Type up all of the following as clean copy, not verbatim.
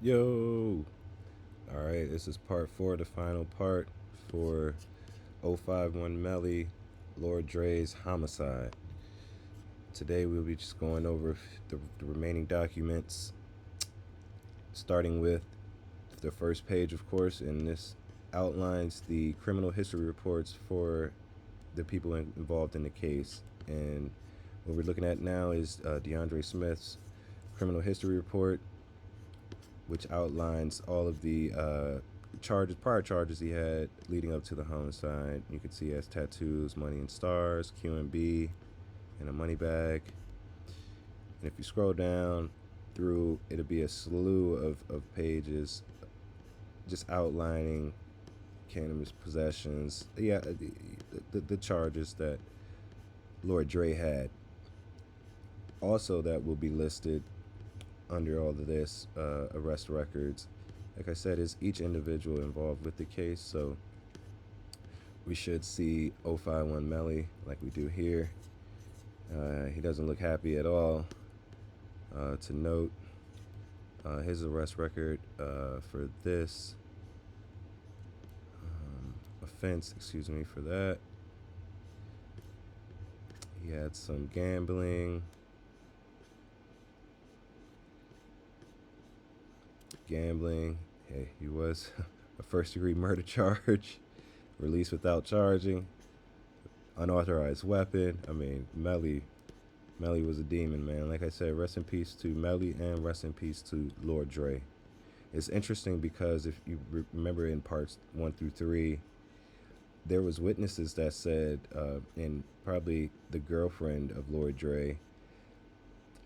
Yo! Alright, this is part 4, the final part for 051 Melly, Lord Dre's Homicide. Today we'll be just going over the remaining documents, starting with the first page, of course, and this outlines the criminal history reports for the people involved in the case. And what we're looking at now is DeAndre Smith's criminal history report, which outlines all of the prior charges he had leading up to the homicide. You can see he has tattoos, money and stars, QMB, and a money bag. And if you scroll down through, it'll be a slew of pages just outlining cannabis possessions. Yeah, the charges that Lord Dre had. Also, that will be listed under all of this arrest records. Like I said, is each individual involved with the case. So we should see 051 Melly like we do here. He doesn't look happy at all. To note, his arrest record for this offense, excuse me for that. He had some gambling. Hey, he was a first-degree murder charge, released without charging, unauthorized weapon. I mean, Melly was a demon, man. Like I said, rest in peace to Melly and rest in peace to Lord Dre. It's interesting because if you remember in parts 1 through 3, there was witnesses that said, and probably the girlfriend of Lord Dre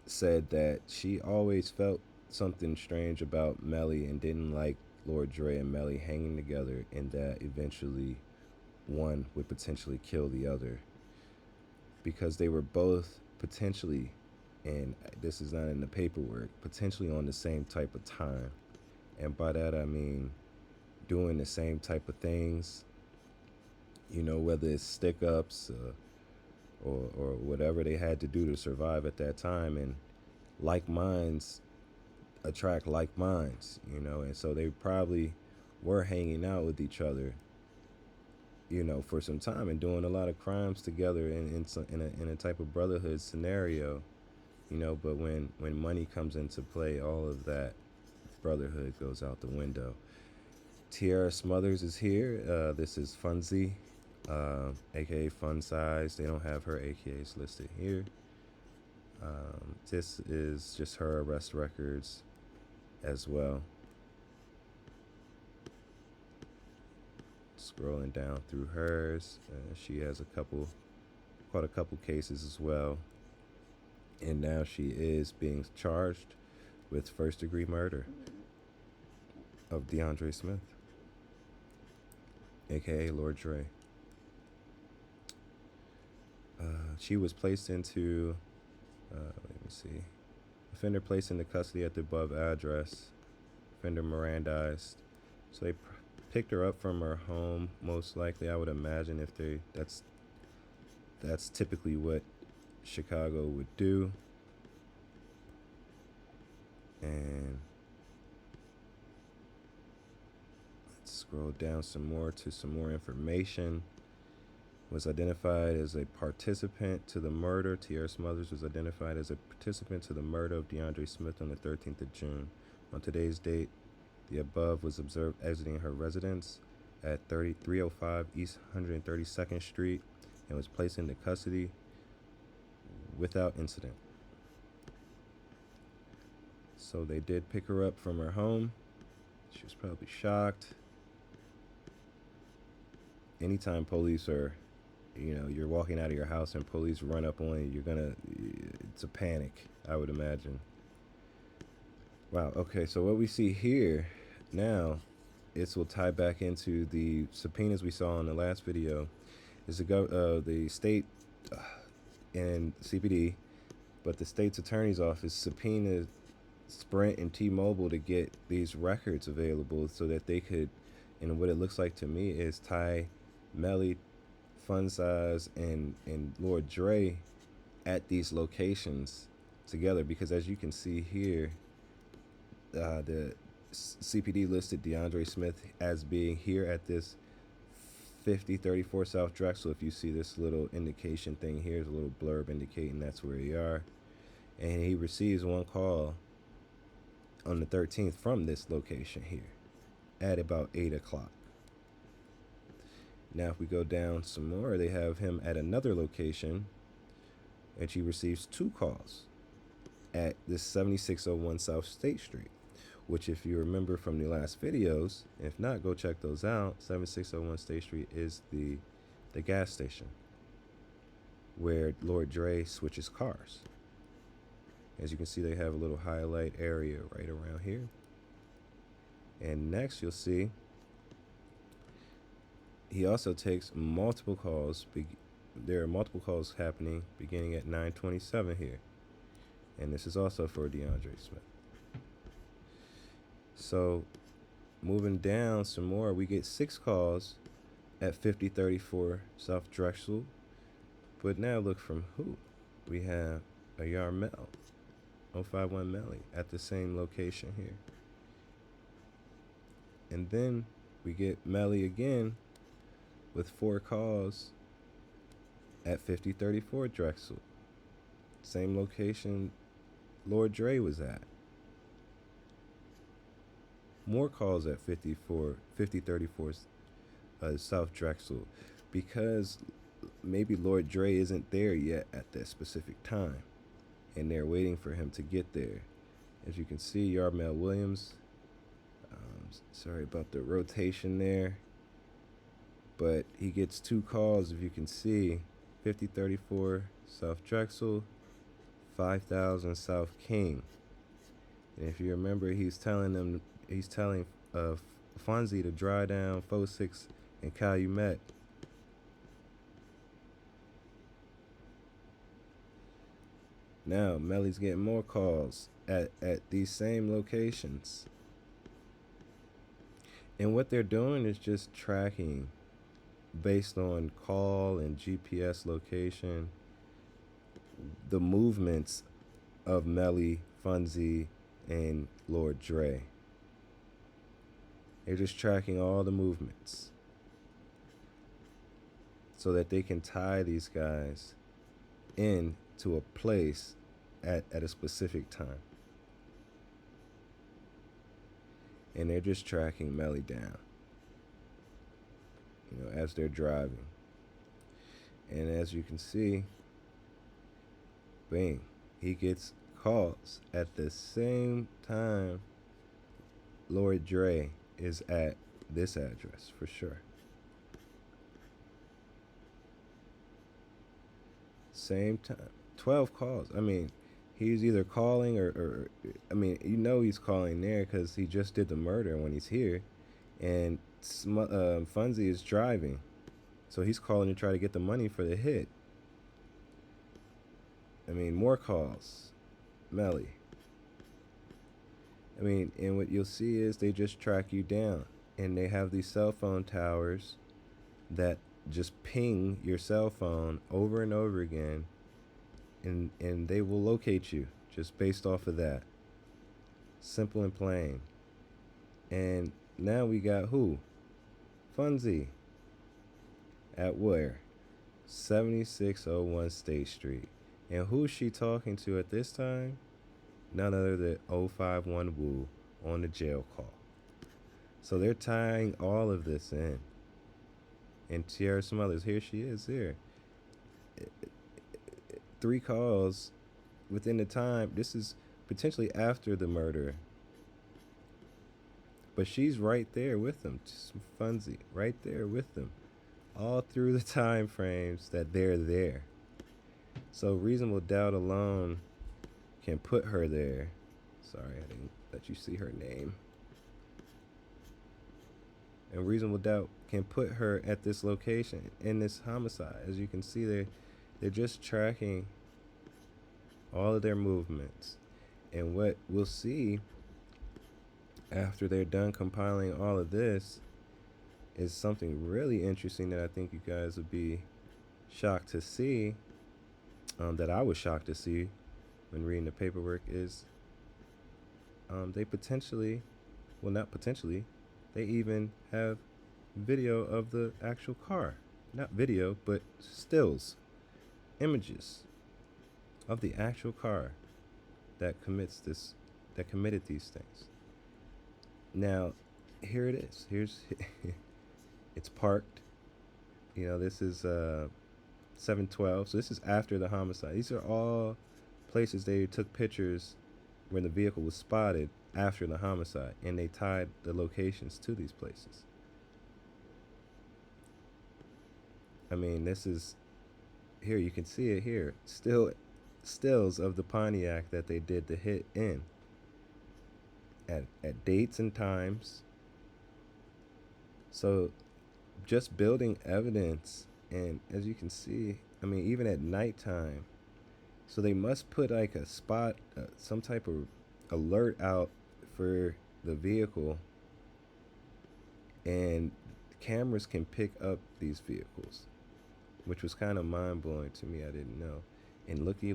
said that she always felt something strange about Melly and didn't like Lord Dre and Melly hanging together, and that eventually one would potentially kill the other because they were both potentially, and this is not in the paperwork, potentially on the same type of time. And by that I mean doing the same type of things, you know, whether it's stick ups or whatever they had to do to survive at that time. And like minds attract like minds, you know, and so they probably were hanging out with each other, you know, for some time and doing a lot of crimes together in a type of brotherhood scenario, you know. But when money comes into play, all of that brotherhood goes out the window. Tierra Smothers is here. This is Funzy, aka Fun Size. They don't have her AKAs listed here. This is just her arrest records as well. Scrolling down through hers, she has quite a couple cases as well, and now she is being charged with first-degree murder of DeAndre Smith, aka Lord Dre. She was placed into, let me see, offender placed into custody at the above address. Offender Mirandized. So they picked her up from her home, most likely. I would imagine if that's typically what Chicago would do. And let's scroll down some more to some more information. Was identified as a participant to the murder. Tierra Smothers was identified as a participant to the murder of DeAndre Smith on the 13th of June. On today's date, the above was observed exiting her residence at 305 East 132nd Street and was placed into custody without incident. So they did pick her up from her home. She was probably shocked. Anytime police are, you know, you're walking out of your house and police run up on you, it's a panic, I would imagine. Wow, okay, so what we see here now, this will tie back into the subpoenas we saw in the last video, is the state and CPD, but the state's attorney's office subpoenaed Sprint and T-Mobile to get these records available so that they could, and what it looks like to me is tie Melly, Fun Size, and Lord Dre at these locations together, because as you can see here, the CPD listed DeAndre Smith as being here at this 5034 South Drexel. If you see this little indication thing here, is a little blurb indicating that's where you are. And he receives one call on the 13th from this location here at about 8 o'clock. Now, if we go down some more, they have him at another location, and he receives 2 calls at this 7601 South State Street, which, if you remember from the last videos, if not, go check those out. 7601 State Street is the gas station where Lord Dre switches cars. As you can see, they have a little highlight area right around here. And next, you'll see he also takes multiple calls. There are multiple calls happening beginning at 9:27 here. And this is also for DeAndre Smith. So moving down some more, we get 6 calls at 5034 South Drexel. But now look from who? We have a Yarmel, 051 Melly, at the same location here. And then we get Melly again with 4 calls at 5034 Drexel. Same location Lord Dre was at. More calls at 5034 South Drexel, because maybe Lord Dre isn't there yet at that specific time, and they're waiting for him to get there. As you can see, Yarmel Williams, sorry about the rotation there, but he gets 2 calls, if you can see, 5034 South Drexel, 5000 South King. And if you remember, he's telling Fonzie to dry down 46 and Calumet. Now Melly's getting more calls at these same locations. And what they're doing is just tracking based on call and GPS location the movements of Melly, Fonzie, and Lord Dre. They're just tracking all the movements so that they can tie these guys in to a place at a specific time. And they're just tracking Melly down, as they're driving. And as you can see, bang, he gets calls at the same time Lord Dre is at this address for sure. Same time, 12 calls. I mean, he's either calling or he's calling there because he just did the murder when he's here, and Fonzie is driving, so he's calling to try to get the money for the hit. I mean, more calls, Melly. I mean, and what you'll see is they just track you down, and they have these cell phone towers that just ping your cell phone over and over again, and they will locate you just based off of that. Simple and plain. And now we got who? Fonzie. At where? 7601 State Street. And who's she talking to at this time? None other than 051 Woo on the jail call. So they're tying all of this in. And Tierra Smothers, here she is here. 3 calls within the time. This is potentially after the murder. But she's right there with them. Fonzie, right there with them. All through the time frames that they're there. So reasonable doubt alone can put her there. Sorry, I didn't let you see her name. And reasonable doubt can put her at this location in this homicide. As you can see, they're just tracking all of their movements. And what we'll see after they're done compiling all of this is something really interesting that I think you guys would be shocked to see, that I was shocked to see when reading the paperwork, is they potentially well, not potentially, they even have video of the actual car. Not video, but stills, images of the actual car that committed these things. Now, here it is. Here's it's parked. You know, this is 712. So this is after the homicide. These are all places they took pictures when the vehicle was spotted after the homicide, and they tied the locations to these places. I mean, this is here, you can see it here. Stills of the Pontiac that they did the hit in at dates and times. So just building evidence, and as you can see, I mean, even at nighttime, so they must put like a spot, some type of alert out for the vehicle, and cameras can pick up these vehicles, which was kind of mind-blowing to me. I didn't know. And looky,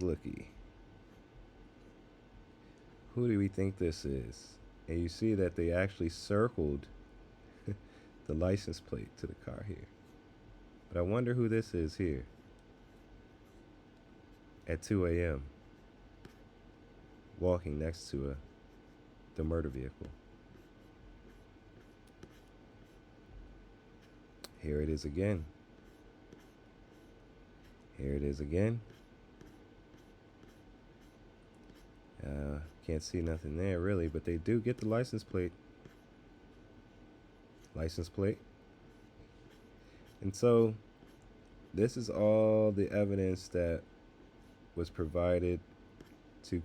who do we think this is? And you see that they actually circled the license plate to the car here. But I wonder who this is here at 2 a.m. walking next to the murder vehicle. Here it is again. Here it is again. Can't see nothing there really, but they do get the license plate. And so this is all the evidence that was provided to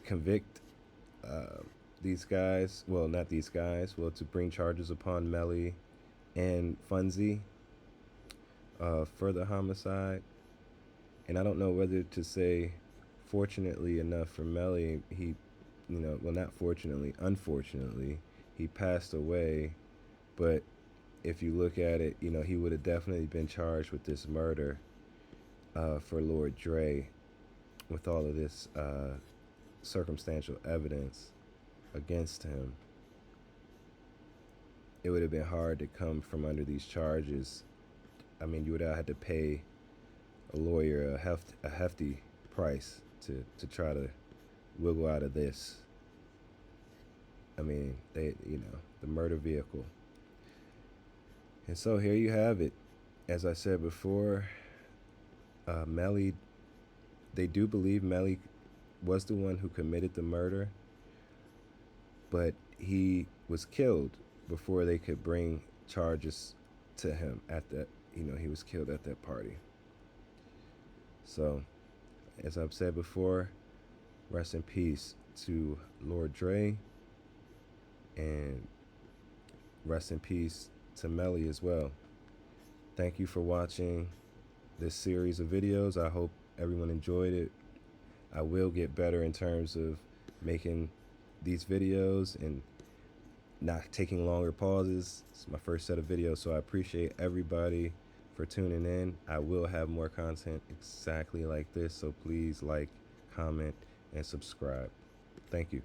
convict these guys. Well, not these guys. Well, to bring charges upon Melly and Funzy for the homicide. And I don't know whether to say, fortunately enough for Melly, he, well, not fortunately, unfortunately, he passed away. But if you look at it, he would have definitely been charged with this murder for Lord Dre, with all of this circumstantial evidence against him. It would have been hard to come from under these charges. I mean, you would have had to pay a lawyer a hefty price to try to wiggle out of this. I mean, the murder vehicle. And so here you have it. As I said before, Melly, they do believe Melly was the one who committed the murder, but he was killed before they could bring charges to him at that, he was killed at that party. So, as I've said before, rest in peace to Lord Dre, and rest in peace to Melly as well. Thank you for watching this series of videos. I hope everyone enjoyed it. I will get better in terms of making these videos and not taking longer pauses. It's my first set of videos, so I appreciate everybody for tuning in. I will have more content exactly like this, so please like, comment, and subscribe. Thank you.